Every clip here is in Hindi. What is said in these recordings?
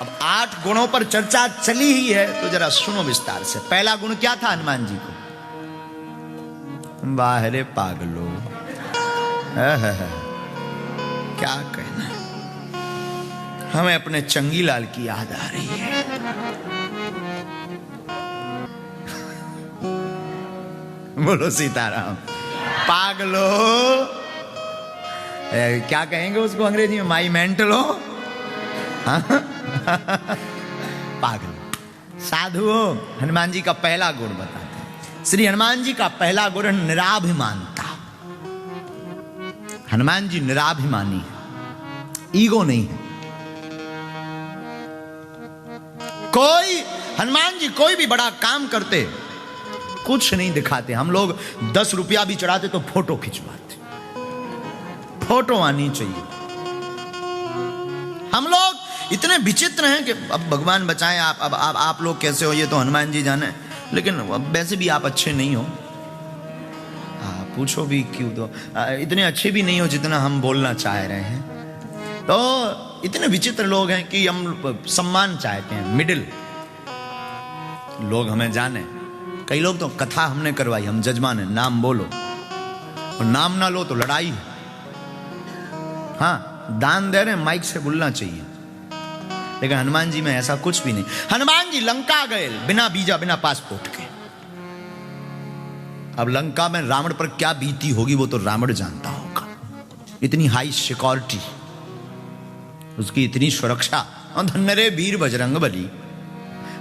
अब 8 गुणों पर चर्चा चली ही है तो जरा सुनो विस्तार से। पहला गुण क्या था हनुमान जी को? बाहरे पागलो, क्या कहना, हमें अपने चंगीलाल की याद आ रही है। बोलो सीताराम। पागलो, क्या कहेंगे उसको अंग्रेजी में? माई मेंटलो, पागल। साधुओं, हनुमान जी का पहला गुण बताते हैं। श्री हनुमान जी का पहला गुण निराभिमानता। हनुमान जी निराभिमानी है, ईगो नहीं है। कोई हनुमान जी कोई भी बड़ा काम करते कुछ नहीं दिखाते। हम लोग 10 रुपया भी चढ़ाते तो फोटो खिंचवाते, फोटो आनी चाहिए। हम लोग इतने विचित्र हैं कि अब भगवान बचाएं, आप लोग कैसे हो ये तो हनुमान जी जाने, लेकिन वैसे भी आप अच्छे नहीं हो। पूछो भी क्यों, तो इतने अच्छे भी नहीं हो जितना हम बोलना चाह रहे हैं। तो इतने विचित्र लोग हैं कि हम सम्मान चाहते हैं, मिडिल लोग हमें जाने। कई लोग तो कथा हमने करवाई, हम जजमान है, नाम बोलो, और नाम ना लो तो लड़ाई है। हाँ, दान दे रहे हैं, माइक से बोलना चाहिए, लेकिन हनुमान जी में ऐसा कुछ भी नहीं। हनुमान जी लंका गए बिना वीजा, बिना पासपोर्ट के। अब लंका में रावण पर क्या बीती होगी वो तो रावण जानता होगा। इतनी हाई सिक्योरिटी, उसकी इतनी सुरक्षा, और धन्य रे वीर बजरंग बली।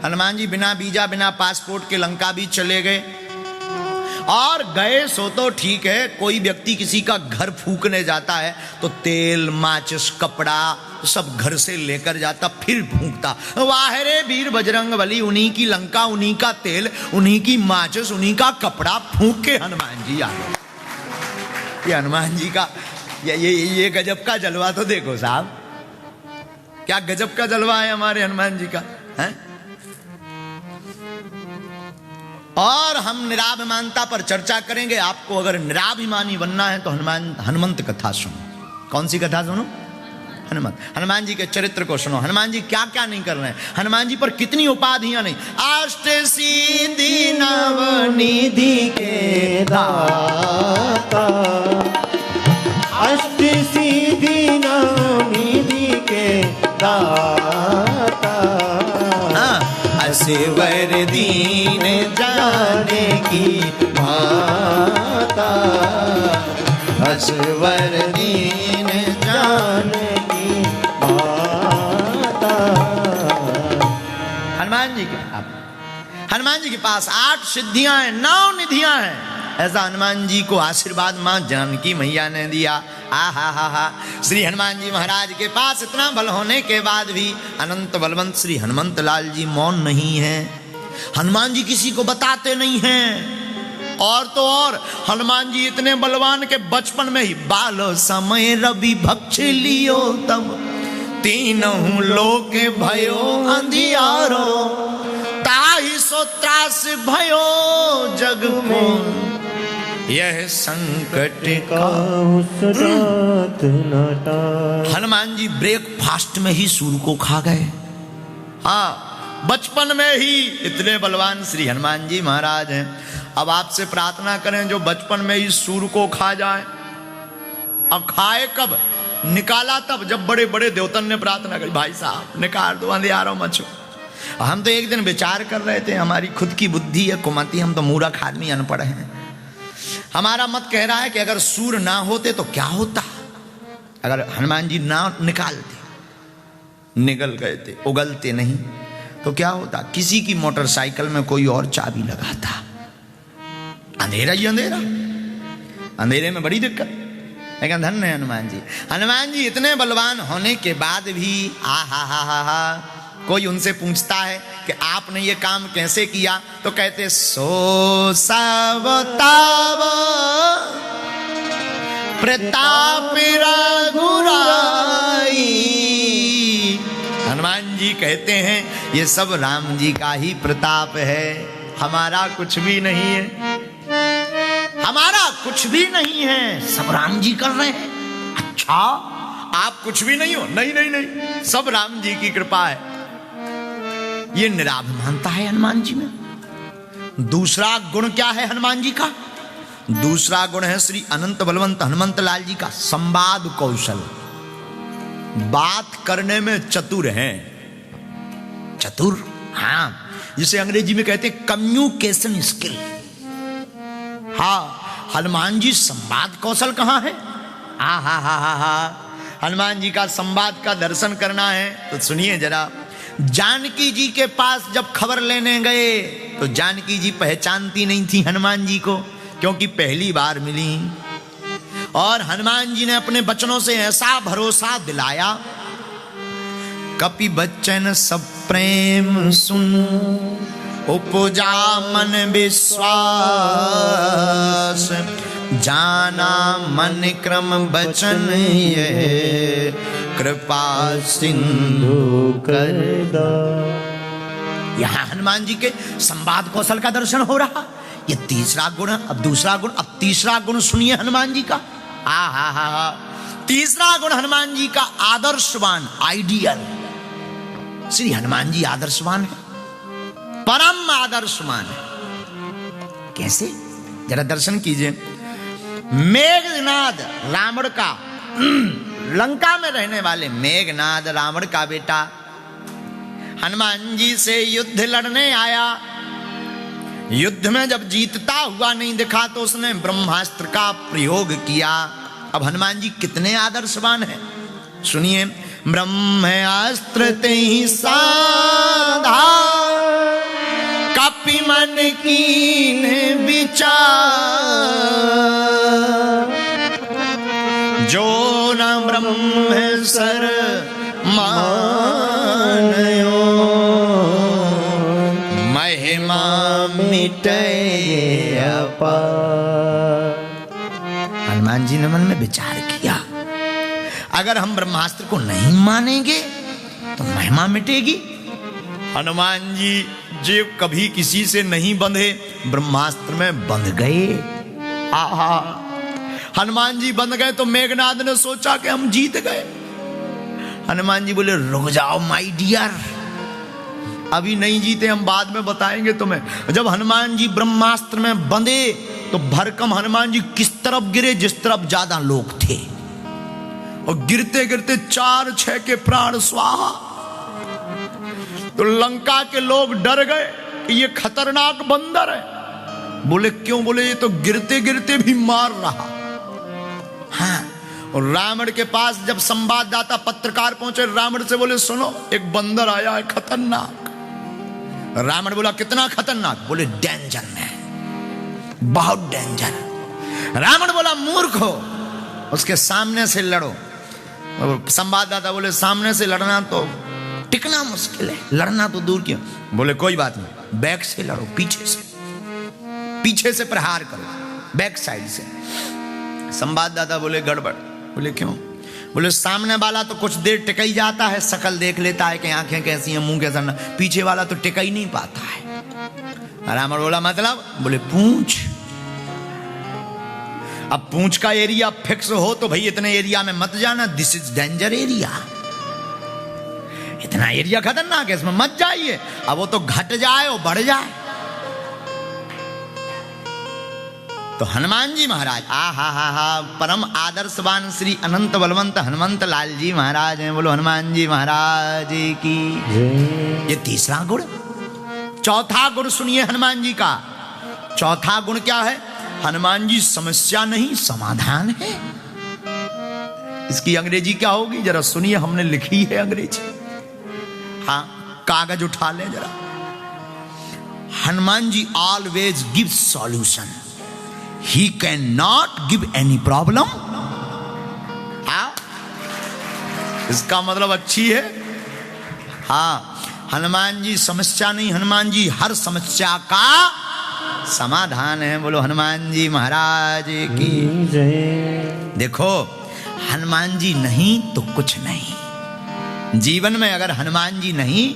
हनुमान जी बिना वीजा, बिना पासपोर्ट के लंका भी चले गए। और गए सो तो ठीक है, कोई व्यक्ति किसी का घर फूकने जाता है तो तेल, माचिस, कपड़ा सब घर से लेकर जाता, फिर फूंकता। वाह रे वीर बजरंग बली, उन्हीं की लंका, उन्हीं का तेल, उन्हीं की माचिस, उन्हीं का कपड़ा फूंक के हनुमान जी आ गए। ये हनुमान जी का ये गजब का जलवा तो देखो साहब, क्या गजब का जलवा है हमारे हनुमान जी का है? और हम निराभिमानता पर चर्चा करेंगे। आपको अगर निराभिमानी बनना है तो हनुमंत कथा सुनो। कौन सी कथा सुनो? हनुमान जी के चरित्र को सुनो। हनुमान जी क्या क्या नहीं कर रहे हैं, हनुमान जी पर कितनी उपाधियां नहीं। अष्ट सिद्धि नवनिधि के दाता, अष्ट सिद्धि नवनिधि के दाता, असवर दीन जाने की माता, असवर दीन जाने की माता। हनुमान जी के पास 8 सिद्धियां हैं, 9 निधियां हैं। ऐसा हनुमान जी को आशीर्वाद मां जानकी मैया ने दिया। हा। श्री हनुमान जी महाराज के पास इतना बल होने के बाद भी अनंत बलवंत श्री हनुमंत लाल जी मौन नहीं है। हनुमान जी किसी को बताते नहीं हैं। और तो और हनुमान जी इतने बलवान के बचपन में ही बाल समय रवि भक्ष लियो तब, तीनों लोक भयो अंधियारो, ताहि सो त्रास भयो जग को, यह संकट का हनुमान जी ब्रेकफास्ट में ही सूर को खा गए। हाँ, बचपन में ही इतने बलवान श्री हनुमान जी महाराज हैं। अब आपसे प्रार्थना करें जो बचपन में ही सूर को खा जाए। अब खाए कब? निकाला तब जब बड़े बड़े देवतन ने प्रार्थना करी, भाई साहब निकाल दो, अंधियारो मचो। हम तो एक दिन विचार कर रहे थे, हमारी खुद की बुद्धि है कुमती, हम तो मूर्ख आदमी अनपढ़ हैं। हमारा मत कह रहा है कि अगर सूर ना होते तो क्या होता। अगर हनुमान जी ना निकालते, निगल गए थे, उगलते नहीं तो क्या होता? किसी की मोटरसाइकिल में कोई और चाबी लगाता, अंधेरा ही अंधेरा, अंधेरे में बड़ी दिक्कत। लेकिन धन्य है हनुमान जी। हनुमान जी इतने बलवान होने के बाद भी हा कोई उनसे पूछता है कि आपने ये काम कैसे किया, तो कहते सो सावताव प्रताप रघुराई। हनुमान जी कहते हैं ये सब राम जी का ही प्रताप है, हमारा कुछ भी नहीं है, हमारा कुछ भी नहीं है, सब राम जी कर रहे हैं। अच्छा, आप कुछ भी नहीं हो? नहीं, सब राम जी की कृपा है। ये निराभिमानता है हनुमान जी में। दूसरा गुण क्या है हनुमान जी का? दूसरा गुण है श्री अनंत बलवंत हनुमंत लाल जी का संवाद कौशल। बात करने में चतुर हैं, चतुर, हाँ, जिसे अंग्रेजी में कहते हैं कम्युनिकेशन स्किल। हाँ, हनुमान जी संवाद कौशल कहां है? हा, हनुमान जी का संवाद का दर्शन करना है तो सुनिए जरा। जानकी जी के पास जब खबर लेने गए तो जानकी जी पहचानती नहीं थी हनुमान जी को, क्योंकि पहली बार मिली। और हनुमान जी ने अपने बचनों से ऐसा भरोसा दिलाया, कपि बच्चन सब प्रेम सुन, उपजा मन विश्वास, जाना मन क्रम बचन ये, कृपा सिंधु कर दो। यहां हनुमान जी के संवाद कौशल का दर्शन हो रहा। ये तीसरा गुण, अब दूसरा गुण, अब तीसरा गुण सुनिए हनुमान जी का। हा, तीसरा गुण हनुमान जी का आदर्शवान, आइडियल। श्री हनुमान जी आदर्शवान है, परम आदर्शवान है। कैसे? जरा दर्शन कीजिए। मेघनाद रावण का, लंका में रहने वाले मेघनाद रावण का बेटा, हनुमान जी से युद्ध लड़ने आया। युद्ध में जब जीतता हुआ नहीं दिखा तो उसने ब्रह्मास्त्र का प्रयोग किया। अब हनुमान जी कितने आदर्शवान हैं, सुनिए। ब्रह्मास्त्र ते ही साधा, कपि मन कीन विचार, जो न ब्रह्म सर मानयो, महिमा मिटे अपार। हनुमान जी ने मन में विचार किया, अगर हम ब्रह्मास्त्र को नहीं मानेंगे तो महिमा मिटेगी। हनुमान जी जो कभी किसी से नहीं बंधे, ब्रह्मास्त्र में बंध गए। आहा, हनुमान जी बंध गए तो मेघनाद ने सोचा कि हम जीत गए। हनुमान जी बोले, रुक जाओ माय डियर, अभी नहीं जीते, हम बाद में बताएंगे तुम्हें। जब हनुमान जी ब्रह्मास्त्र में बंधे तो भरकम हनुमान जी किस तरफ गिरे, जिस तरफ ज्यादा लोग थे, और गिरते गिरते 4-6 के प्राण स्वाहा। तो लंका के लोग डर गए कि ये खतरनाक बंदर है। बोले क्यों? बोले ये तो गिरते गिरते भी मार रहा। हाँ, और रावण के पास जब संवाददाता पत्रकार पहुंचे, रावण से बोले सुनो, एक बंदर आया है खतरनाक। रावण बोला कितना खतरनाक? बोले डेंजर में, बहुत डेंजर। रावण बोला मूर्ख हो, उसके सामने से लड़ो। संवाददाता बोले सामने से लड़ना तो टिकना मुश्किल है, लड़ना तो दूर क्यों। बोले कोई बात नहीं, बैक से लड़ो, पीछे से प्रहार करो, बैक साइड से। संवाददाता बोले गड़बड़। बोले क्यों? बोले सामने वाला तो कुछ देर टिक ही जाता है, शकल देख लेता है कि आंखें कैसी हैं, मुंह कैसा, पीछे वाला तो टिक ही नहीं पाता है। रावण बोला मतलब? बोले पूंछ। अब पूंछ का एरिया फिक्स हो तो भाई इतने एरिया में मत जाना, दिस इज डेंजर एरिया, इतना एरिया खतरनाक है, इसमें मत जाइए। अब वो तो घट जाए और बढ़ जाए। तो हनुमान जी महाराज, हा, परम आदर्शवान श्री अनंत बलवंत हनुमंत लाल जी महाराज हैं। बोलो हनुमान जी महाराज की। ये तीसरा गुण। चौथा गुण सुनिए हनुमान जी का। चौथा गुण क्या है? हनुमान जी समस्या नहीं समाधान है। इसकी अंग्रेजी क्या होगी जरा सुनिए, हमने लिखी है अंग्रेजी। हाँ, कागज उठा ले जरा। Hanuman ji always give solution, he can not give any problem. इसका मतलब अच्छी है। हाँ, हनुमान जी समस्या नहीं, हनुमान जी हर समस्या का समाधान है। बोलो हनुमान जी महाराज की जय। देखो, हनुमान जी नहीं तो कुछ नहीं। जीवन में अगर हनुमान जी नहीं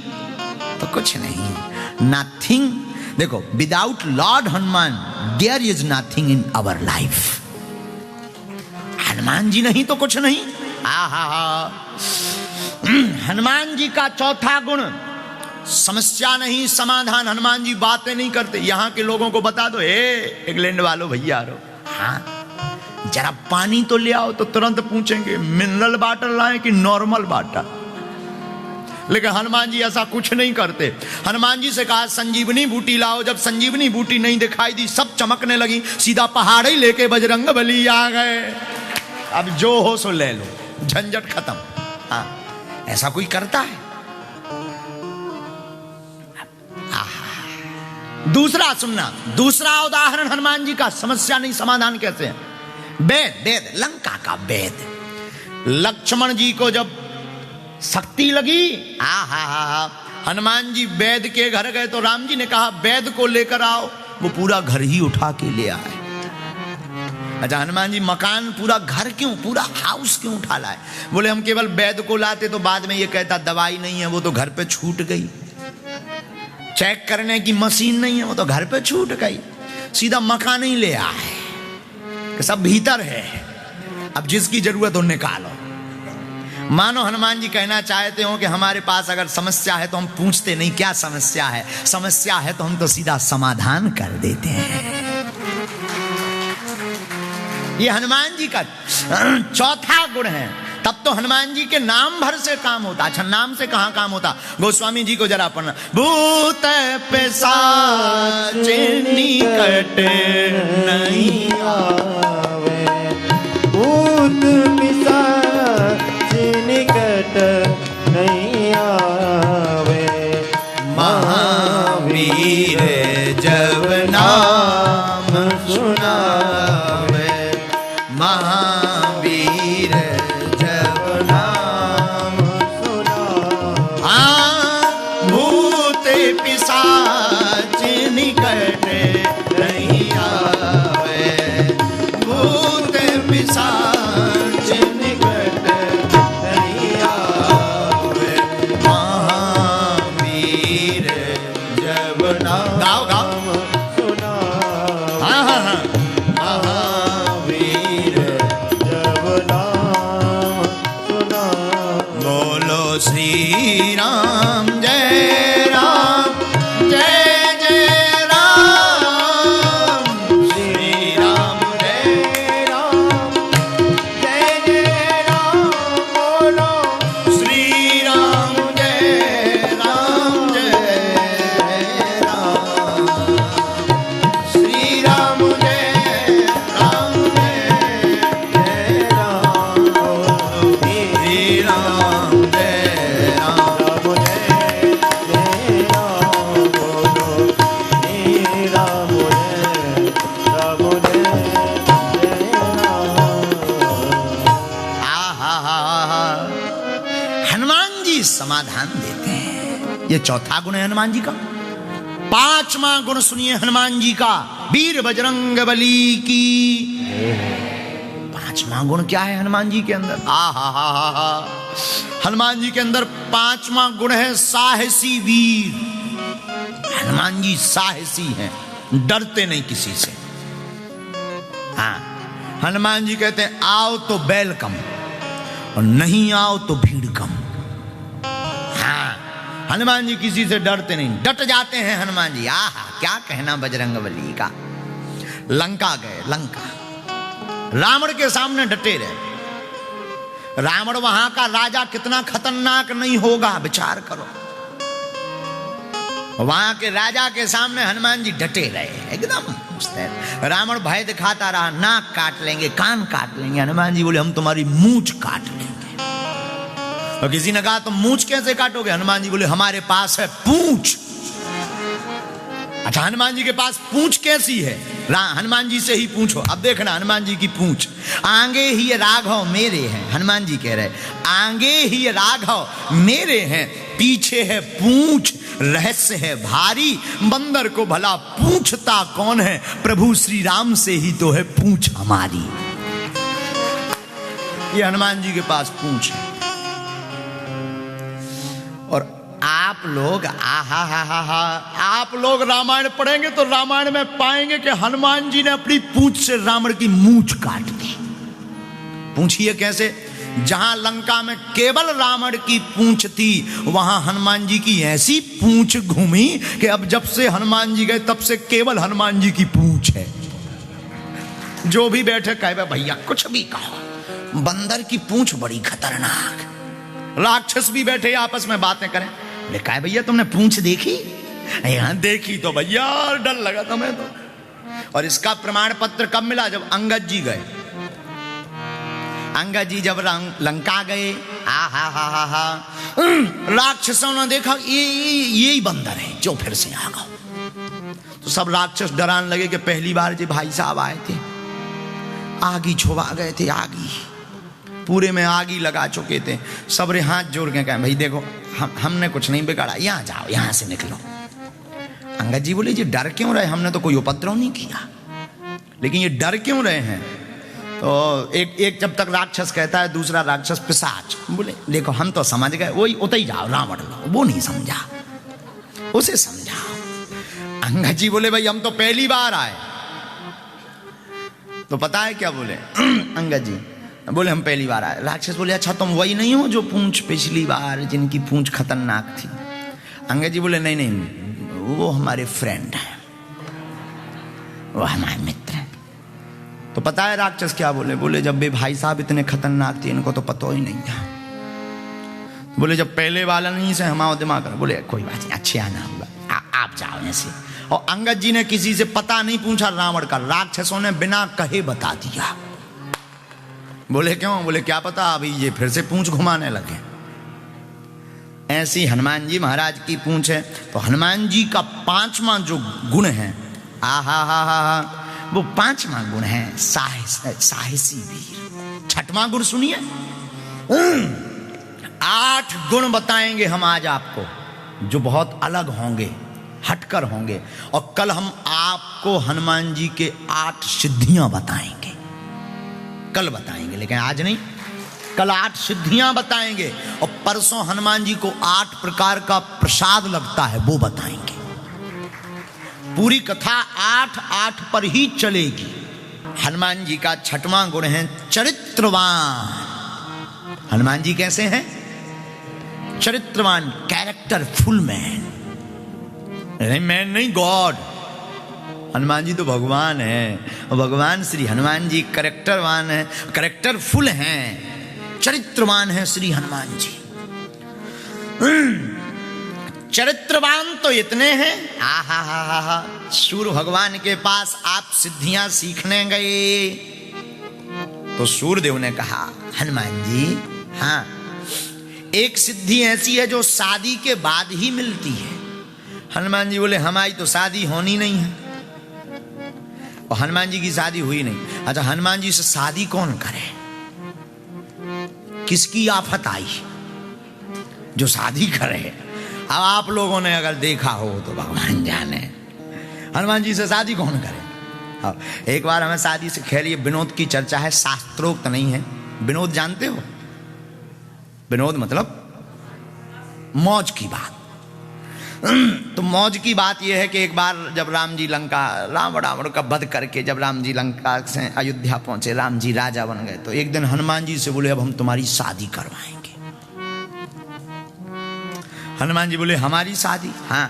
तो कुछ नहीं, नथिंग। देखो, without lord Hanuman there is nothing in our life. Hanuman ji नहीं तो कुछ नहीं। हनुमान जी का चौथा गुण समस्या नहीं समाधान। हनुमान जी बातें नहीं करते। यहां के लोगों को बता दो, हे इंग्लैंड वालों भैया रो, हाँ जरा पानी तो ले आओ, तो तुरंत पूछेंगे मिनरल वाटर लाएं कि नॉर्मल वाटर। लेकिन हनुमान जी ऐसा कुछ नहीं करते। हनुमान जी से कहा संजीवनी बूटी लाओ, जब संजीवनी बूटी नहीं दिखाई दी, सब चमकने लगी, सीधा पहाड़ ही लेके बजरंग बली आ गए। अब जो हो सो ले लो, झंझट खत्म। हाँ, ऐसा कोई करता है? दूसरा सुनना, दूसरा उदाहरण हनुमान जी का, समस्या नहीं समाधान कैसे है। वेद, लंका का वेद। लक्ष्मण जी को जब शक्ति लगी, हनुमान जी वैद के घर गए तो राम जी ने कहा वैद को लेकर आओ। वो पूरा घर ही उठा के ले आए। अच्छा, हनुमान जी मकान पूरा घर क्यों, पूरा हाउस क्यों उठा लाए? बोले हम केवल वैद को लाते तो बाद में ये कहता दवाई नहीं है, वो तो घर पे छूट गई। चेक करने की मशीन नहीं है, वो तो घर पे छूट गई। सीधा मकान ही ले आए, सब भीतर है, अब जिसकी जरूरत हो निकालो। मानो हनुमान जी कहना चाहते हो कि हमारे पास अगर समस्या है तो हम पूछते नहीं क्या समस्या है, समस्या है तो हम तो सीधा समाधान कर देते हैं। ये हनुमान जी का चौथा गुण है। तब तो हनुमान जी के नाम भर से काम होता। अच्छा, नाम से कहां काम होता? गोस्वामी जी को जरा पढ़ना। भूत पिशाच निकट नहीं आवे, भूत पिशाच निकट नहीं आवे, महावीर जब नाम सुनावे, महावीर जब नाम सुनावे। हाँ, भूत पिशाच निकट नहीं आवे, भूत पिशाच निकट नहीं आवे, महावीर जब नाम गाओ गाओ सुनावे। हाँ हाँ हाँ, महावीर जब नाम सुनावे। बोलो श्री राम जय राम, जय जय राम, श्री राम जय राम, जय जय राम बोलो, श्री राम जय राम, जय राम, श्री राम जय राम, जय राम बोलो, श्री राम जय राम। राम जय राम बोलो, हे राम जय राम जय राम। हनुमान जी समाधान देते हैं। ये चौथा गुण है हनुमान जी का। पांचवा गुण सुनिए हनुमान जी का, वीर बजरंग बली की। पांचवा गुण क्या है हनुमान जी के अंदर? हनुमान जी के अंदर पांचवा गुण है साहसी वीर। हनुमान जी साहसी हैं, डरते नहीं किसी से। हाँ, हनुमान जी कहते हैं आओ तो वेलकम, और नहीं आओ तो भीड़ कम। हाँ, हनुमान जी किसी से डरते नहीं, डट जाते हैं हनुमान जी। आहा, क्या कहना बजरंग बली का। लंका गए, लंका रावण के सामने डटे रहे। रावण वहां का राजा कितना खतरनाक नहीं होगा, विचार करो। वहां के राजा के सामने हनुमान जी डटे रहे एकदम। रावण भय दिखाता रहा, नाक काट लेंगे, कान काट लेंगे। हनुमान जी बोले हम तुम्हारी मूंछ काट लेंगे। और किसी ने कहा तुम मूंछ कैसे काटोगे? हनुमान जी बोले हमारे पास है पूंछ। अच्छा, हनुमान जी के पास पूंछ कैसी है? हनुमान जी से ही पूछो। अब देखना हनुमान जी की पूंछ। आगे ही राघव मेरे हैं, हनुमान जी कह रहे आगे ही राघव मेरे हैं, पीछे है पूंछ, रहस्य है भारी। बंदर को भला पूछता कौन है, प्रभु श्री राम से ही तो है पूंछ हमारी। ये हनुमान जी के पास पूंछ है। और आप लोग आप लोग रामायण पढ़ेंगे तो रामायण में पाएंगे कि हनुमान जी ने अपनी पूंछ से रावण की मूंछ काट दी। पूछिए कैसे? जहां लंका में केवल रावण की पूंछ थी, वहां हनुमान जी की ऐसी पूंछ घूमी कि अब जब से हनुमान जी गए तब से केवल हनुमान जी की पूंछ है। जो भी बैठे कहे भैया कुछ भी कहो, बंदर की पूंछ बड़ी खतरनाक। राक्षस भी बैठे आपस में बातें करें, बोले कहे भैया तुमने पूंछ देखी? यहां देखी तो भैया डर लगा तुम्हें तो। और इसका प्रमाण पत्र कब मिला? जब अंगद जी गए। अंगद जी जब लंका गए, राक्षसों ने देखा ये बंदर है जो फिर से आ गए। तो सब राक्षस डराने लगे कि पहली बार जो भाई साहब आए थे आगी छुपा गए थे, आगी पूरे में आगी लगा चुके थे। सबरे हाथ जोड़ के कहे भाई देखो हमने कुछ नहीं बिगाड़ा, यहाँ जाओ, यहाँ से निकलो। अंगद जी बोले जी डर क्यों रहे? हमने तो कोई उपद्रव नहीं किया, लेकिन ये डर क्यों रहे हैं? तो एक जब तक राक्षस कहता है, दूसरा राक्षस पिशाच। बोले देखो हम तो समझ गए, वही उतर जाओ रावण लो, वो नहीं समझा, उसे समझाओ। अंगद जी बोले भाई हम तो पहली बार आए। तो पता है क्या बोले अंगद जी? बोले हम पहली बार आए। राक्षस बोले अच्छा तुम वही नहीं हो जो पूंछ पिछली बार जिनकी पूंछ खतरनाक थी? अंगद जी बोले नहीं नहीं, वो हमारे फ्रेंड हैं, वो हमारे मित्र हैं। तो पता है राक्षस क्या बोले? बोले जब वे भाई साहब इतने खतरनाक थे इनको तो पता ही नहीं था। बोले जब पहले वाला नहीं से हमारा दिमाग कर। बोले कोई बात नहीं, अच्छे आना होगा, आप जाओ ऐसे। और अंगद जी ने किसी से पता नहीं पूछा रावण का, राक्षसों ने बिना कहे बता दिया। बोले क्यों? बोले क्या पता अभी ये फिर से पूंछ घुमाने लगे। ऐसी हनुमान जी महाराज की पूंछ है। तो हनुमान जी का 5वां जो गुण है, वो 5वां गुण है साहसी वीर। 6वां गुण सुनिए। 8 गुण बताएंगे हम आज आपको जो बहुत अलग होंगे, हटकर होंगे। और कल हम आपको हनुमान जी के 8 सिद्धियां बताएंगे, कल बताएंगे, लेकिन आज नहीं। कल 8 सिद्धियां बताएंगे और परसों हनुमान जी को 8 प्रकार का प्रसाद लगता है वो बताएंगे। पूरी कथा 8 पर ही चलेगी। हनुमान जी का 6वां गुण है चरित्रवान। हनुमान जी कैसे हैं? चरित्रवान, कैरेक्टरफुल मैन। मैन नहीं, गॉड। हनुमान जी तो भगवान है, और भगवान श्री हनुमान जी कैरेक्टरवान है, कैरेक्टरफुल हैं, चरित्रवान है श्री हनुमान जी। चरित्रवान तो इतने हैं, सूर्य भगवान के पास आप सिद्धियां सीखने गए तो सूर्यदेव ने कहा हनुमान जी हाँ, एक सिद्धि ऐसी है जो शादी के बाद ही मिलती है। हनुमान जी बोले हमारी तो शादी होनी नहीं है, और हनुमान जी की शादी हुई नहीं। अच्छा हनुमान जी से शादी कौन करे? किसकी आफत आई जो शादी करे? अब आप लोगों ने अगर देखा हो तो भगवान जाने, हनुमान जी से शादी कौन करे? अब एक बार हमें शादी से, खैर ये विनोद की चर्चा है, शास्त्रोक्त नहीं है। विनोद जानते हो? विनोद मतलब मौज की बात। तो मौज की बात यह है कि एक बार जब राम जी लंका, रावण का वध करके जब राम जी लंका से अयोध्या पहुंचे, राम जी राजा बन गए, तो एक दिन हनुमान जी से बोले अब हम तुम्हारी शादी करवाएंगे। हनुमान जी बोले हमारी शादी? हाँ।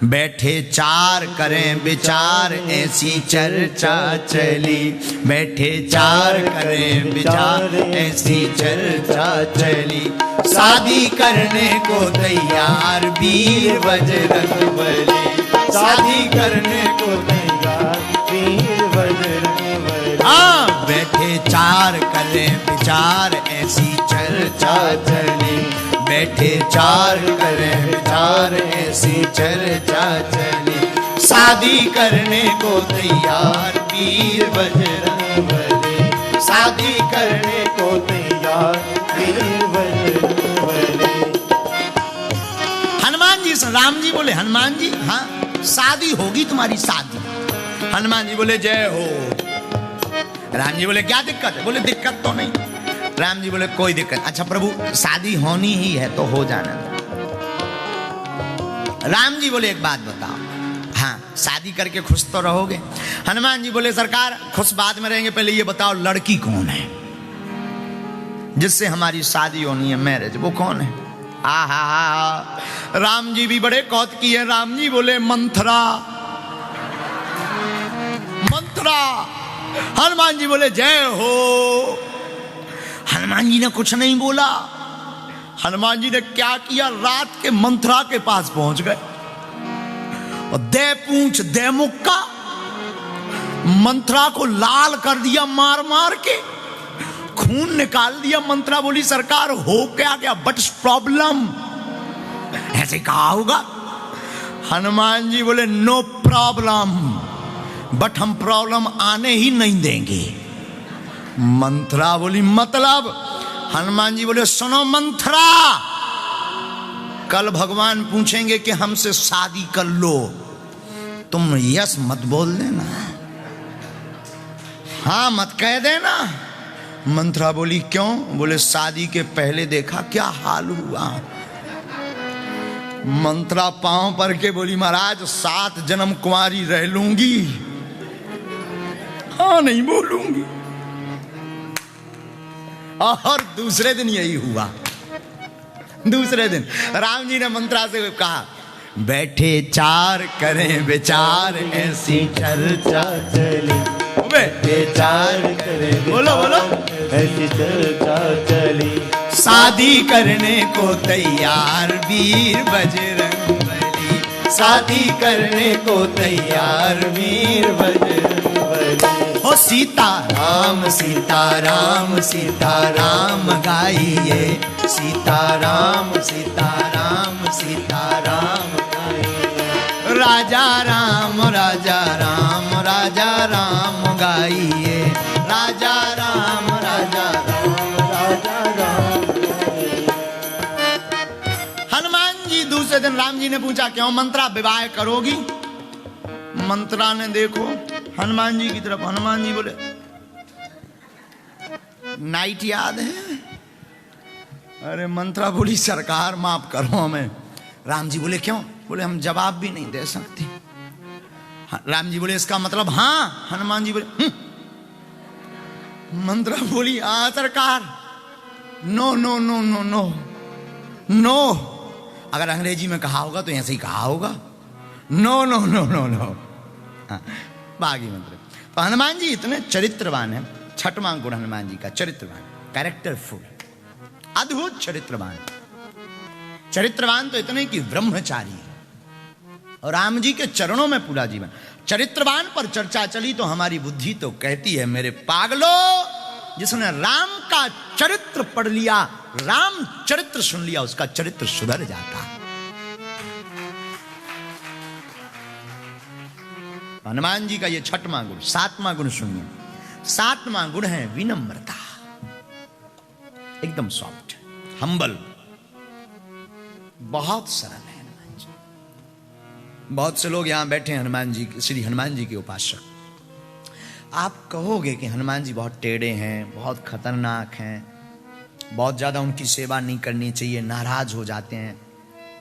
बैठे 4 करें विचार ऐसी चर्चा चली, बैठे 4 करें विचार ऐसी चर्चा चली, शादी करने को तैयार वीर बजरंगबली, शादी करने को तैयार वीर बजरंगबली। हाँ, बैठे 4 करें विचार ऐसी चर्चा चली, बैठे 4 करें विचार ऐसी चर्चा चली, शादी करने को तैयार वीर बजरंगबली, शादी करने को तैयार वीर बजरंगबली। हनुमान जी से राम जी बोले हनुमान जी हाँ शादी होगी तुम्हारी शादी। हनुमान जी बोले जय हो। राम जी बोले क्या दिक्कत है? बोले दिक्कत तो नहीं। राम जी बोले कोई दिक्कत। अच्छा प्रभु शादी होनी ही है तो हो जाना। राम जी बोले एक बात बताओ, हाँ शादी करके खुश तो रहोगे? हनुमान जी बोले सरकार खुश बाद में रहेंगे, पहले ये बताओ लड़की कौन है? जिससे हमारी शादी होनी है, मैरिज, वो कौन है? आहा, राम जी भी बड़े कौतुकी है। राम जी बोले मंथरा, मंथरा। हनुमान जी बोले जय हो। हनुमान जी ने कुछ नहीं बोला। हनुमान जी ने क्या किया, रात के मंथरा के पास पहुंच गए और दे पूंछ दे मुक्का मंथरा को लाल कर दिया, मार मार के खून निकाल दिया। मंथरा बोली सरकार हो क्या गया, बट प्रॉब्लम, ऐसे कहा होगा। हनुमान जी बोले नो प्रॉब्लम, बट हम प्रॉब्लम आने ही नहीं देंगे। मंथरा बोली मतलब? हनुमान जी बोले सुनो मंथरा, कल भगवान पूछेंगे कि हमसे शादी कर लो, तुम यस मत बोल देना, हाँ मत कह देना। मंथरा बोली क्यों? बोले शादी के पहले देखा क्या हाल हुआ। मंथरा पांव पर के बोली महाराज 7 जन्म कुंवारी रह लूंगी, हाँ नहीं बोलूंगी। और दूसरे दिन यही हुआ। दूसरे दिन राम जी ने मंथरा से कहा बैठे 4 करें विचार, ऐसी चर्चा चली, बैठे 4 करें, बोलो बोलो, ऐसी चर्चा चली। शादी करने को तैयार वीर बजरंगबली, शादी करने को तैयार वीर बजरंगबली। हो सीताराम सीताराम सीताराम गाइए, सीताराम सीताराम सीताराम गाइए। राजा राम राजा राम राजा राम गाइए, राजा राम राजा राम राजा राम गाइए। हनुमान जी दूसरे दिन राम जी ने पूछा क्यों मंत्रा विवाह करोगी? मंत्रा ने देखो हनुमान जी की तरफ। हनुमान जी बोले नाइट याद है? अरे मंत्रा बोली सरकार माफ करो हमें। राम जी बोले क्यों? बोले हम जवाब भी नहीं दे सकते। राम जी बोले इसका मतलब हाँ? हनुमान जी बोले मंत्रा बोली हाँ सरकार, no no no no no no. अगर अंग्रेजी में कहा होगा तो ऐसे ही कहा होगा, no no no no no. बागी मंत्र। तो हनुमान जी इतने चरित्रवान है। 6वां गुण हनुमान जी का चरित्रवान, कैरेक्टरफुल, अद्भुत चरित्रवान। चरित्रवान तो इतने कि ब्रह्मचारी, और राम जी के चरणों में पूरा जीवन। चरित्रवान पर चर्चा चली तो हमारी बुद्धि तो कहती है मेरे पागलो, जिसने राम का चरित्र पढ़ लिया, राम चरित्र सुन लिया, उसका चरित्र सुधर जाता। हनुमान जी का ये 6वां गुण। 7वां गुण सुनिए। 7वां गुण है विनम्रता, एकदम सॉफ्ट, हम्बल, बहुत सरल है हनुमान जी। बहुत से लोग यहां बैठे हैं हनुमान जी, श्री हनुमान जी के उपासक। आप कहोगे कि हनुमान जी बहुत टेढ़े हैं, बहुत खतरनाक हैं, बहुत ज्यादा उनकी सेवा नहीं करनी चाहिए, नाराज हो जाते हैं।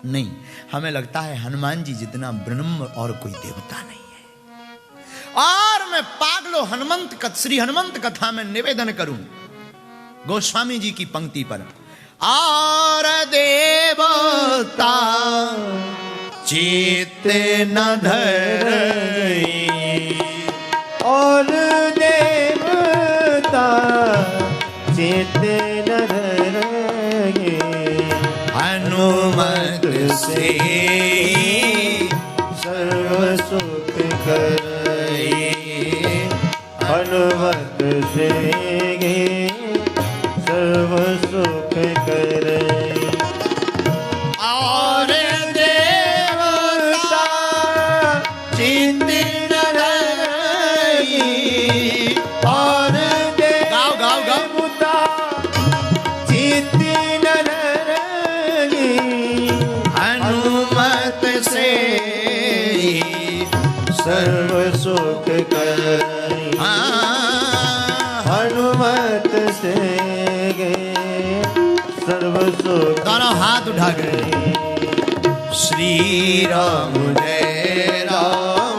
नहीं, हमें लगता है हनुमान जी जितना विनम्र और कोई देवता नहीं है। और मैं पागलो श्री हनुमंत कथा में निवेदन करूं गोस्वामी जी की पंक्ति पर, और देवता चित्त न धरई, और देवता चित्त न धरई, हनुमत से सर्व सुख करई, हनुमत से सर्व सुख करई। और देवता चित्त न धरई, और गाओ गाओ गाओ, देवता चित्त न धरई, हनुमत से सर्व सुख करई, हनुमत से सर्व सुख। दोनों हाथ उठा कर श्री राम जय राम,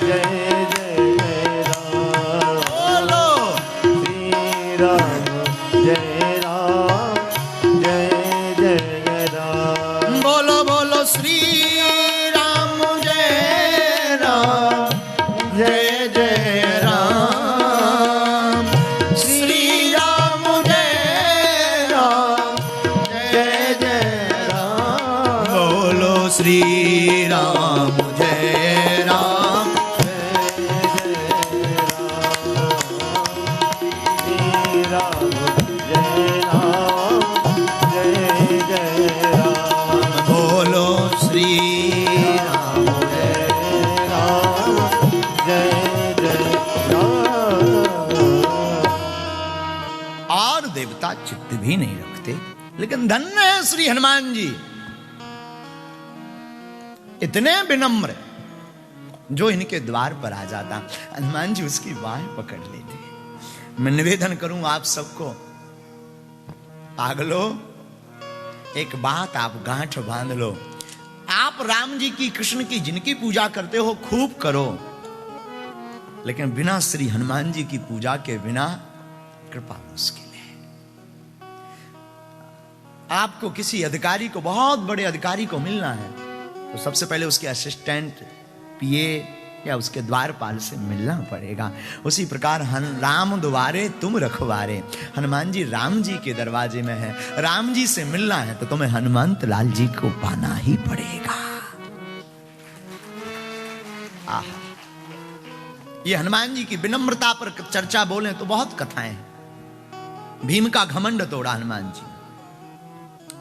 जय जय राम, बोलो श्री राम जय राम, श्री राम जय राम। बोलो श्री राम और देवता चित्त भी नहीं रखते, लेकिन धन्य है श्री हनुमान जी, इतने विनम्र, जो इनके द्वार पर आ जाता हनुमान जी उसकी बाहें पकड़ लेते। मैं निवेदन करूं आप सबको, पागलो एक बात आप गांठ बांध लो, आप राम जी की कृष्ण की जिनकी पूजा करते हो खूब करो, लेकिन बिना श्री हनुमान जी की पूजा के बिना कृपा मुश्किल है। आपको किसी अधिकारी को, बहुत बड़े अधिकारी को मिलना है, तो सबसे पहले उसके असिस्टेंट, पीए या उसके द्वारपाल से मिलना पड़ेगा। उसी प्रकार राम द्वारे तुम रखवारे, हनुमान जी राम जी के दरवाजे में है, राम जी से मिलना है तो तुम्हें हनुमंत लाल जी को पाना ही पड़ेगा। आहा, ये हनुमान जी की विनम्रता पर चर्चा बोले तो बहुत कथाएं हैं। भीम का घमंड तोड़ा हनुमान जी,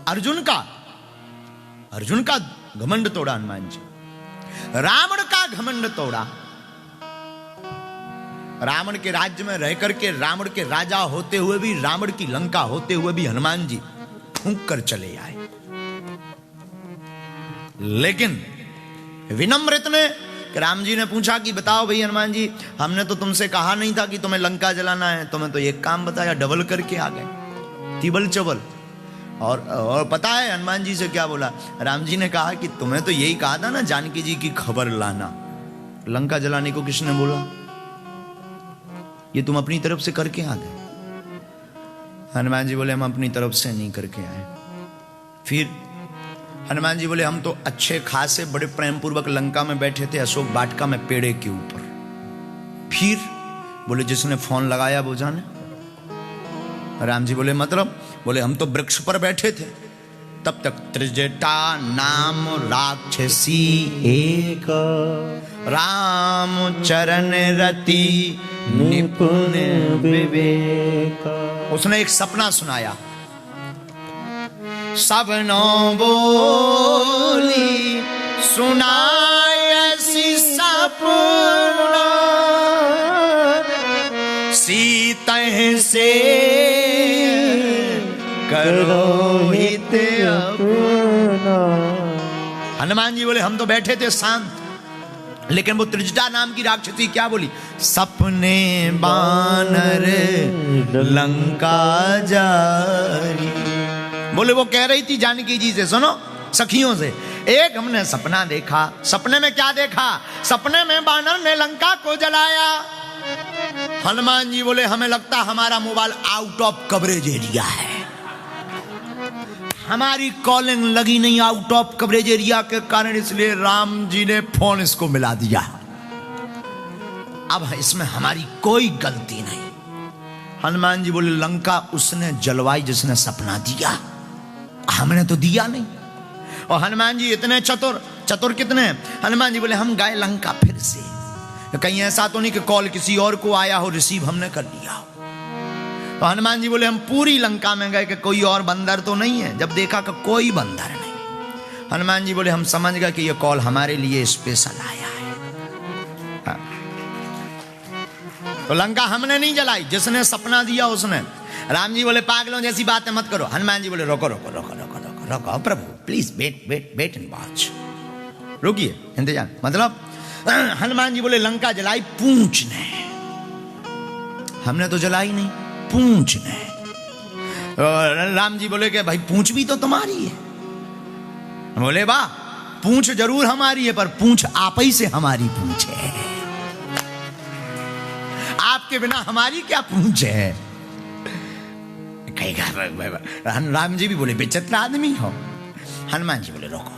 अर्जुन का घमंड तोड़ा हनुमान जी, रावण का घमंड तोड़ा। रावण के राज्य में रह करके, रावण के राजा होते हुए भी, रावण की लंका होते हुए भी हनुमान जी फूंक कर चले आए। लेकिन विनम्र इतने कि राम जी ने पूछा कि बताओ भाई हनुमान जी, हमने तो तुमसे कहा नहीं था कि तुम्हें लंका जलाना है, तुम्हें तो एक काम बताया, डबल करके आ गए, तिबल चबल। और पता है हनुमान जी से क्या बोला? राम जी ने कहा कि तुम्हें तो यही कहा था ना जानकी जी की खबर लाना, लंका जलाने को किसने बोला? ये तुम अपनी तरफ से करके आ गए। हनुमान जी बोले हम अपनी तरफ से नहीं करके आए। फिर हनुमान जी बोले हम तो अच्छे खासे बड़े प्रेम पूर्वक लंका में बैठे थे, अशोक वाटिका में पेड़े के ऊपर। फिर बोले जिसने फोन लगाया वो जाने। राम जी बोले मतलब? बोले हम तो वृक्ष पर बैठे थे, तब तक त्रिजटा नाम राक्षसी एक, राम चरण रति निपुण विवेक। उसने एक सपना सुनाया, सबनो बोली सुनायसी सपना, सीता से करो हित अपना। हनुमान जी बोले हम तो बैठे थे शांत, लेकिन वो त्रिजटा नाम की राक्षसी क्या बोली? सपने बानर लंका जारी। बोले वो कह रही थी जानकी जी से, सुनो सखियों से, एक हमने सपना देखा। सपने में क्या देखा? सपने में बानर ने लंका को जलाया। हनुमान जी बोले हमें लगता हमारा mobile out of coverage area है, हमारी कॉलिंग लगी नहीं आउट ऑफ कवरेज एरिया के कारण, इसलिए राम जी ने फोन इसको मिला दिया। अब इसमें हमारी कोई गलती नहीं। हनुमान जी बोले लंका उसने जलवाई जिसने सपना दिया, हमने तो दिया नहीं। और हनुमान जी इतने चतुर कितने? हनुमान जी बोले हम गए लंका फिर से, कहीं ऐसा तो नहीं कि कॉल किसी और को आया हो, रिसीव हमने कर लिया हो। तो हनुमान जी बोले हम पूरी लंका में गए कि कोई और बंदर तो नहीं है। जब देखा कि कोई बंदर नहीं, हनुमान जी बोले हम समझ गए कि ये कॉल हमारे लिए स्पेशल आया है। हाँ। तो लंका हमने नहीं जलाई, जिसने सपना दिया उसने। राम जी बोले पागलों जैसी बातें मत करो। हनुमान जी बोले रोको रोको रोको रोको रोको रोको प्रभु, प्लीज वेट एंड वॉच, रुकिए इंतजार। मतलब हनुमान जी बोले लंका जलाई पूंछ ने, हमने तो जलाई नहीं, पूंछ ने। राम जी बोले कि भाई पूंछ भी तो तुम्हारी है। बोले वाह, पूंछ जरूर हमारी है, पर पूंछ आप ही से हमारी पूंछ है, आपके बिना हमारी क्या पूंछ है? राम जी भी बोले विचित्र आदमी हो। हनुमान जी बोले रोको,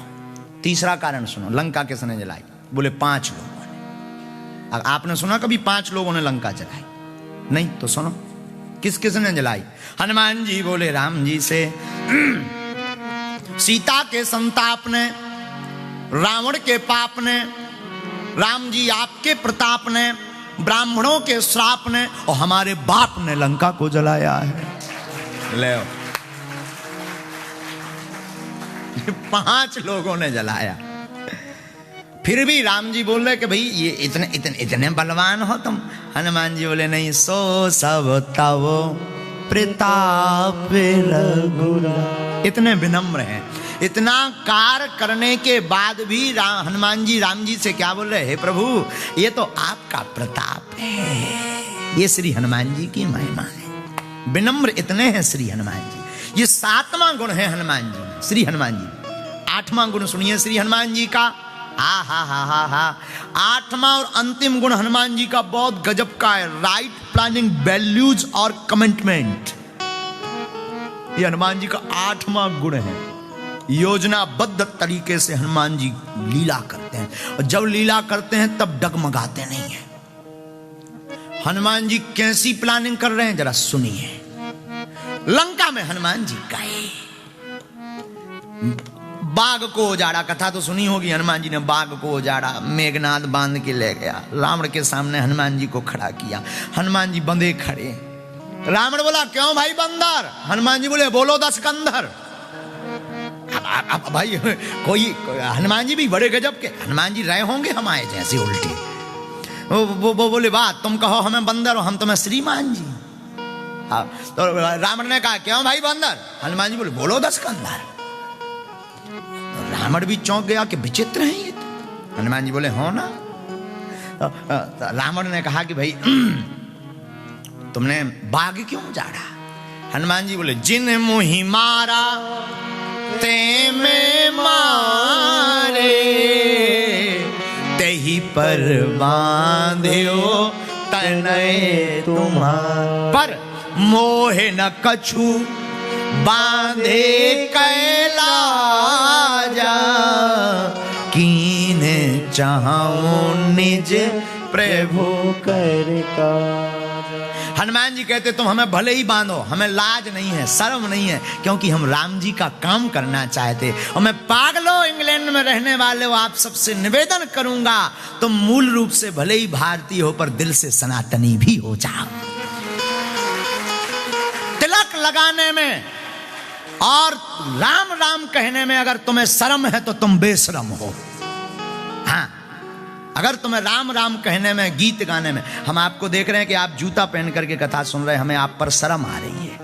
तीसरा कारण सुनो, लंका किसने जलाई? बोले 5 लोगों ने। आपने सुना कभी 5 लोगों ने लंका जलाई? नहीं, तो सुनो किस किसने जलाई। हनुमान जी बोले राम जी से, सीता के संताप ने रावण के पाप ने, राम जी आपके प्रताप ने, ब्राह्मणों के श्राप ने और हमारे बाप ने लंका को जलाया है। ले 5 लोगों ने जलाया। फिर भी राम जी बोल रहे कि भाई ये इतने इतने इतने बलवान हो तुम। हनुमान जी बोले नहीं, सो सब तव प्रताप रघुराई। इतने विनम्र हैं। इतना कार्य करने के बाद भी हनुमान जी राम जी से क्या बोल रहे, हे प्रभु ये तो आपका प्रताप है। ये श्री हनुमान जी की महिमा है। विनम्र इतने हैं श्री हनुमान जी। ये 7वां गुण है हनुमान जी में, श्री हनुमान जी। 8वां गुण सुनिए श्री हनुमान जी का। हा 8वां और अंतिम गुण हनुमान जी का बहुत गजब का है, राइट प्लानिंग, वैल्यूज और कमिटमेंट। ये हनुमान जी का 8वां गुण है। योजनाबद्ध तरीके से हनुमान जी लीला करते हैं, और जब लीला करते हैं तब डगमगाते नहीं हैं। हनुमान जी कैसी प्लानिंग कर रहे हैं जरा सुनिए। लंका में हनुमान जी गए, बाघ को उजाड़ा। कथा तो सुनी होगी, हनुमान जी ने बाघ को उजाड़ा, मेघनाद बांध के ले गया, रावण के सामने हनुमान जी को खड़ा किया। हनुमान जी बंधे खड़े। रावण बोला क्यों भाई बंदर? हनुमान जी बोले बोलो 10 कंधर। अब भाई कोई हनुमान जी भी बड़े गजब के, हनुमान जी रहे होंगे हमारे जैसे उल्टे। वो बोले बात तुम कहो हमें बंदर, हम तुम्हें श्रीमान जी। तो रावण ने कहा क्यों भाई बंदर? हनुमान जी बोले बोलो 10 कंधर। तो रावण भी चौंक गया कि विचित्र है ये। हनुमान जी बोले हो ना। तो रावण ने कहा कि भाई तुमने बाघ क्यों उजाड़ा? हनुमान जी बोले जिन मुहि मारा ते में मारे, तेहि पर बांध्यो तनय तुम्हार। पर मोहे न कछु बांधे कैलाजा, कीन चाहूं निज प्रभु कर काज। हनुमान जी कहते तुम हमें भले ही बांधो, हमें लाज नहीं है, शर्म नहीं है, क्योंकि हम राम जी का काम करना चाहते। और मैं पागलों इंग्लैंड में रहने वाले हो आप सबसे निवेदन करूंगा, तुम मूल रूप से भले ही भारतीय हो पर दिल से सनातनी भी हो जाओ। तिलक लगाने में और राम राम कहने में अगर तुम्हें शर्म है तो तुम बेशरम हो। हाँ, अगर तुम्हें राम राम कहने में, गीत गाने में, हम आपको देख रहे हैं कि आप जूता पहन करके कथा सुन रहे हैं, हमें आप पर शर्म आ रही है।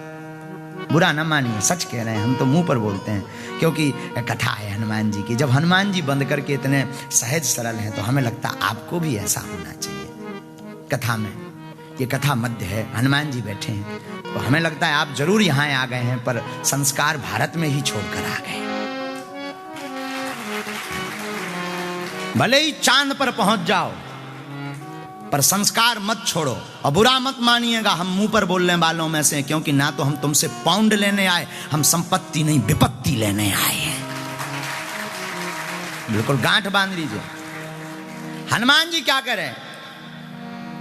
बुरा ना मानिए, सच कह रहे हैं, हम तो मुंह पर बोलते हैं, क्योंकि कथा है हनुमान जी की। जब हनुमान जी बंद करके इतने सहज सरल हैं तो हमें लगता आपको भी ऐसा होना चाहिए। कथा में ये कथा मध्य है, हनुमान जी बैठे हैं, तो हमें लगता है आप जरूर यहाँ आ गए हैं, पर संस्कार भारत में ही छोड़कर आ गए। भले ही चांद पर पहुंच जाओ पर संस्कार मत छोड़ो। और बुरा मत मानिएगा हम मुंह पर बोलने वालों में से, क्योंकि ना तो हम तुमसे पाउंड लेने आए, हम संपत्ति नहीं विपत्ति लेने आए हैं। बिल्कुल गांठ बांध लीजिए। हनुमान जी क्या करें,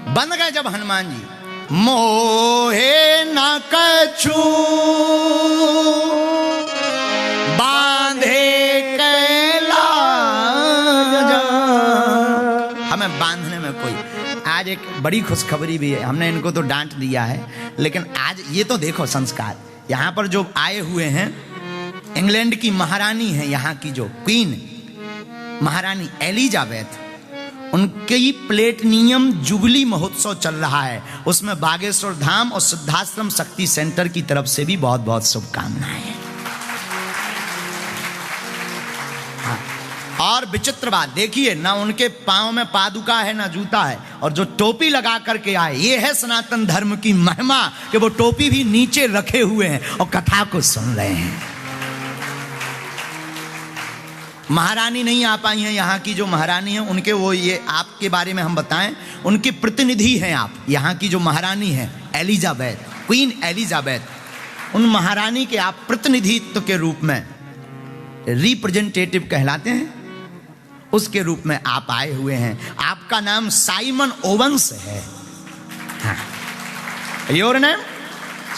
बंद गए जब हनुमान जी, मोहे न कछु बांधे हमें बांधने में कोई। आज एक बड़ी खुशखबरी भी है, हमने इनको तो डांट दिया है, लेकिन आज ये तो देखो संस्कार। यहाँ पर जो आए हुए हैं इंग्लैंड की महारानी है, यहाँ की जो क्वीन महारानी एलिजाबेथ, उनकी प्लेटिनियम जुबली महोत्सव चल रहा है। उसमें बागेश्वर धाम और सिद्धाश्रम शक्ति सेंटर की तरफ से भी बहुत बहुत शुभकामनाएं। और विचित्र बात देखिए, ना उनके पांव में पादुका है ना जूता है, और जो टोपी लगा करके आए, ये है सनातन धर्म की महिमा कि वो टोपी भी नीचे रखे हुए हैं और कथा को सुन रहे हैं। महारानी नहीं आ पाई हैं, यहाँ की जो महारानी है उनके वो, ये आपके बारे में हम बताएं, उनके प्रतिनिधि हैं आप। यहाँ की जो महारानी है एलिजाबेथ, क्वीन एलिजाबेथ, उन महारानी के आप प्रतिनिधित्व के रूप में, रिप्रेजेंटेटिव कहलाते हैं, उसके रूप में आप आए हुए हैं। आपका नाम साइमन ओवेंस है। हाँ। Your name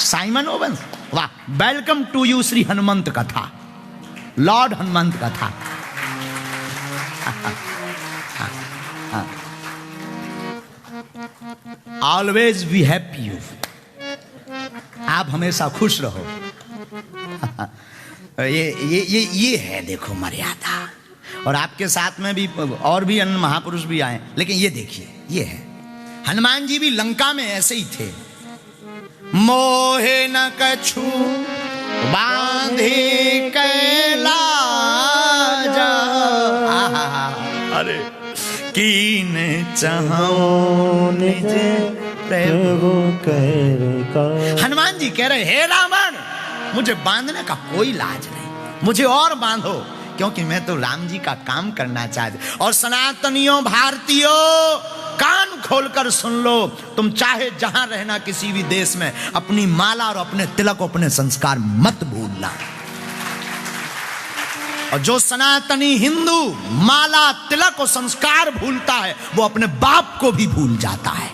Simon Owens. वाह, welcome to you Shri Hanumant Katha, lord Hanumant कथा। ऑलवेज बी हैप्पी यू, आप हमेशा खुश रहो। ये है देखो मर्यादा। और आपके साथ में भी और भी अन्य महापुरुष भी आए, लेकिन ये देखिए, ये है हनुमान जी भी लंका में ऐसे ही थे। मोहे न कछु बांधे कैलाज, अरे कीन चाहो निज प्रभु कर। हनुमान जी कह रहे, हे रावण, मुझे बांधने का कोई लाज नहीं, मुझे और बांधो, क्योंकि मैं तो राम जी का काम करना चाहती। और सनातनियों, भारतीयों, कान खोलकर सुन लो, तुम चाहे जहां रहना, किसी भी देश में, अपनी माला और अपने तिलक, अपने संस्कार मत भूलना। और जो सनातनी हिंदू माला, तिलक और संस्कार भूलता है, वो अपने बाप को भी भूल जाता है,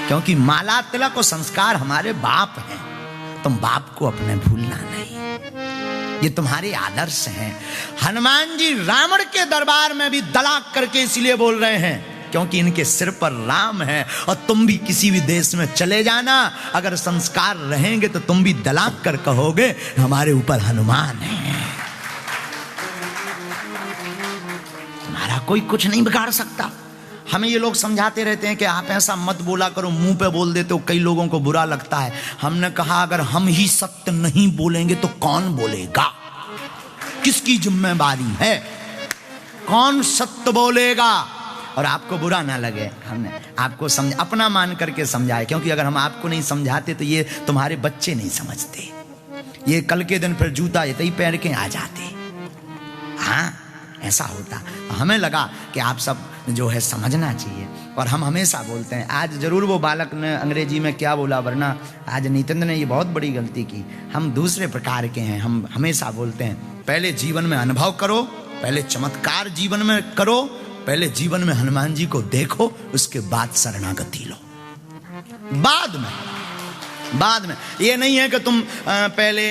क्योंकि माला, तिलक और संस्कार हमारे बाप हैं। तुम बाप को अपने भूलना नहीं, ये तुम्हारे आदर्श हैं। हनुमान जी रावण के दरबार में भी दलाक करके इसलिए बोल रहे हैं क्योंकि इनके सिर पर राम है। और तुम भी किसी भी देश में चले जाना, अगर संस्कार रहेंगे तो तुम भी दलाक कर कहोगे हमारे ऊपर हनुमान है। तुम्हारा कोई कुछ नहीं बिगाड़ सकता। हमें ये लोग समझाते रहते हैं कि आप ऐसा मत बोला करो, मुंह पे बोल देते हो, कई लोगों को बुरा लगता है। हमने कहा अगर हम ही सत्य नहीं बोलेंगे तो कौन बोलेगा? किसकी जिम्मेदारी है? कौन सत्य बोलेगा? और आपको बुरा ना लगे, हमने आपको अपना मान करके समझाए, क्योंकि अगर हम आपको नहीं समझाते तो ये तुम्हारे बच्चे नहीं समझते। ये कल के दिन फिर जूता इतना ही पहन के आ जाते। हाँ, ऐसा होता। हमें लगा कि आप सब जो है समझना चाहिए, और हम हमेशा बोलते हैं। आज जरूर वो बालक ने अंग्रेजी में क्या बोला, वरना आज नितिन ने ये बहुत बड़ी गलती की। हम दूसरे प्रकार के हैं। हम हमेशा बोलते हैं पहले जीवन में अनुभव करो, पहले चमत्कार जीवन में करो, पहले जीवन में हनुमान जी को देखो, उसके बाद शरणागति लो। बाद में ये नहीं है कि तुम पहले,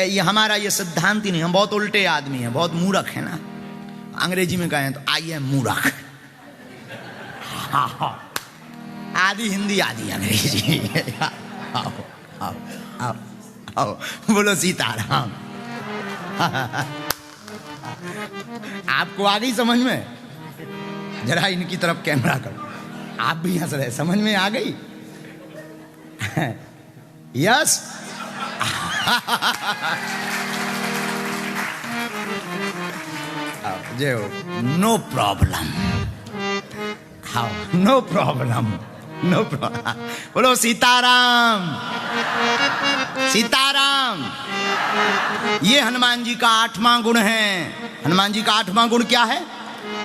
ये हमारा ये सिद्धांत ही नहीं। हम बहुत उल्टे आदमी हैं, बहुत मूर्ख है ना। अंग्रेजी में कहें तो आई एम मूर्ख। आधी हिंदी आधी अंग्रेजी। आओ आओ आओ आओ, बोलो सीताराम। आपको आ गई समझ में? जरा इनकी तरफ कैमरा करो, आप भी हंस रहे, समझ में आ गई? यस। जय हो। नो प्रॉब्लम, हाँ, नो प्रॉब्लम, नो प्रॉब्लम। बोलो सीताराम, सीताराम। ये हनुमान जी का 8वां गुण है। हनुमान जी का 8वां गुण क्या है?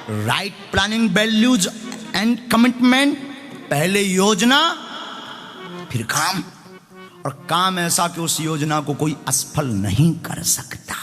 Right planning, values and commitment. पहले योजना, फिर काम, और काम ऐसा कि उस योजना को कोई असफल नहीं कर सकता।